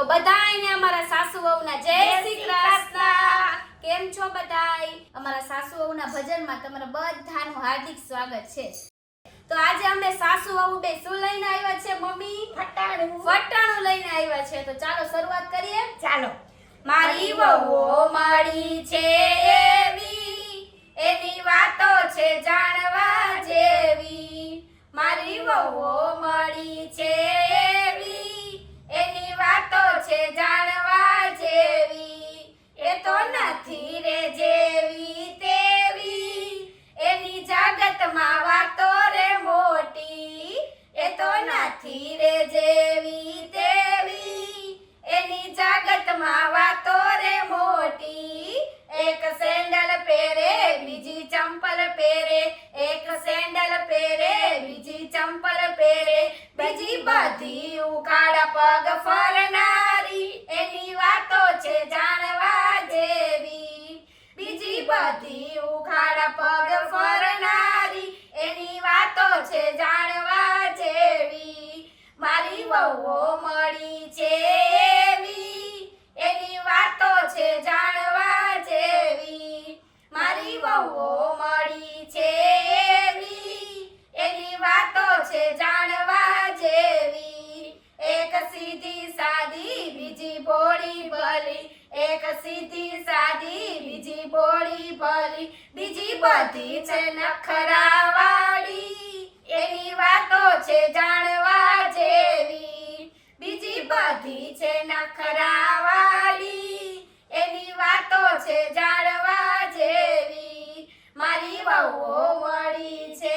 બધાયને અમારા સાસુ વહુના જય શ્રી કૃષ્ણ। કેમ છો બધાય? અમારા સાસુ વહુના ભજનમાં તમારા બધાનું હાર્દિક સ્વાગત છે। તો આજે અમે સાસુ વહુ બે શું લઈને આવ્યા છે મમ્મી? ફટાણું લઈને આવ્યા છે। તો ચાલો શરૂઆત કરીએ। ચાલો। મારી વહુઓ મળી છે એવી, એની વાતો છે જાણવા જેવી। મારી વહુઓ મળી છે એવી, એની વાતો છે જાણવા જેવી। એ તો નથી રે જેવી તેવી, એની જગતમાં વાતો રે મોટી। એ તો નથી રે જેવી તેવી, એની જગતમાં વાતો રે મોટી। એક સેન્ડલ પહેરે બીજી ચંપલ પહેરે, એક સેન્ડલ પહેરે બીજી ચંપલ પહેરે, બીજી બધી ઉઘાડ પગ ફરનારી, એની વાતો છે જાણવા જેવી। બીજી બધી ઉઘાડ પગ ફરનારી, એની વાતો છે જાણવા જેવી। મારી વહુઓ મળી છે એવી, એની વાતો છે જાણવા જેવી। મારી વહુઓ મળી છે એવી, એની વાતો છે જાણવા જેવી। એક સીધી સાદી બીજી ભોળી ભલી, એક સીધી સાદી બીજી ભોળી ભલી, બીજી બધી છે નખરાવાળી, એની વાતો છે જાણવા જેવી। બીજી બધી છે નખરાવાળી, એની વાતો છે જાણવા જેવી। મારી વહુઓ મળી છે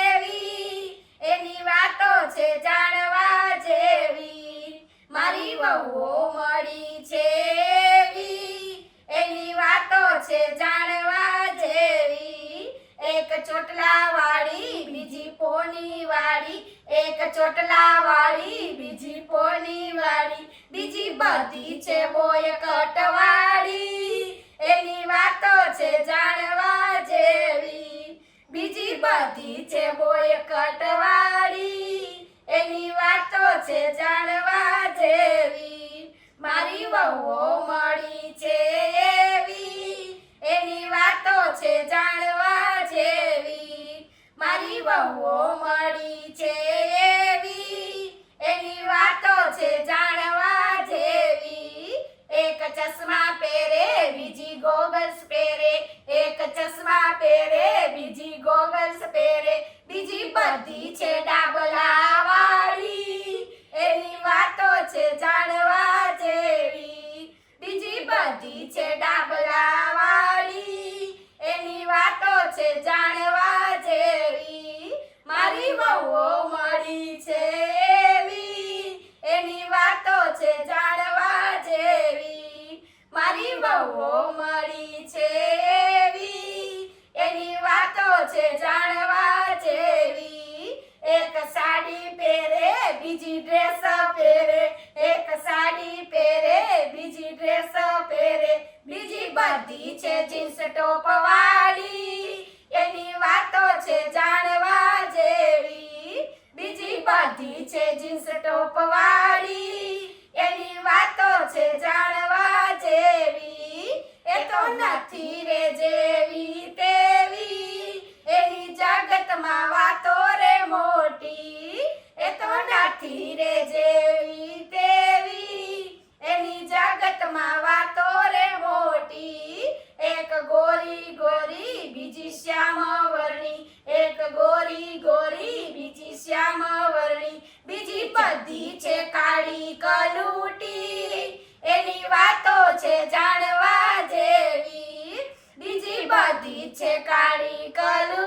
એવી, એની વાતો છે જાણવા જેવી। મારી વહુઓ મળી છે એવી, એની વાતો છે જાણવા જેવી। એક ચોટલા વાળી બીજી પોની વાળી, એક ચોટલા વાળી બીજી પોની વાળી, બીજી બધી છે બોય કટવાળી, એની વાતો છે જાણવા જેવી। બીજી બધી છે બોય કટવાળી, એની વાતો છે જાણવા જેવી। મારી વહુઓ મળી છે એવી, એની વાતો છે જાણવા જેવી। મારી વહુઓ મળી છે એવી, એની વાતો છે જાણવા જેવી। એક ચશ્મા પહેરે બીજી ગોગલ્સ પહેરે, એક ચશ્મા પહેરે બીજી ગોગલ્સ પહેરે, બીજી બધી છે ડાબલા વાળી, એની વાતો છે જાણવા જેવી। બીજી બધી છે ડાબલા વાળી, એની વાતો છે જાણવા જેવી। મારી વહુઓ મળી છે એવી, એની વાતો છે જાણવા જેવી। મારી વહુઓ મળી છે એવી, એની વાતો છે જાણવા જેવી। એક સાડી પહેરે બીજી ડ્રેસ પહેરે, એક સાડી પહેરે બીજી ડ્રેસ પહેરે, બીજી બધી છે જીન્સ ટોપ વાળી, એની વાતો છે જાણવા જેવી। બીજી બધી છે જીન્સ ટોપ વાળી, એની વાતો છે જાણવા જેવી। એ તો નથી રે જેવી તેવી, એની જગતમાં વાતો રે મોટી। એ તો નથી રે જેવી તેવી, એની જગતમાં વાતો રે મોટી। એક ગોરી ગોરી બીજી શ્યામ વર્ણી, એક ગોરી ગોરી બીજી શ્યામ વર્ણી, બીજી બધી છે કાળી કલૂટી, એની વાતો છે જાણવા જેવી। બીજી બધી છે કાળી કલૂટી।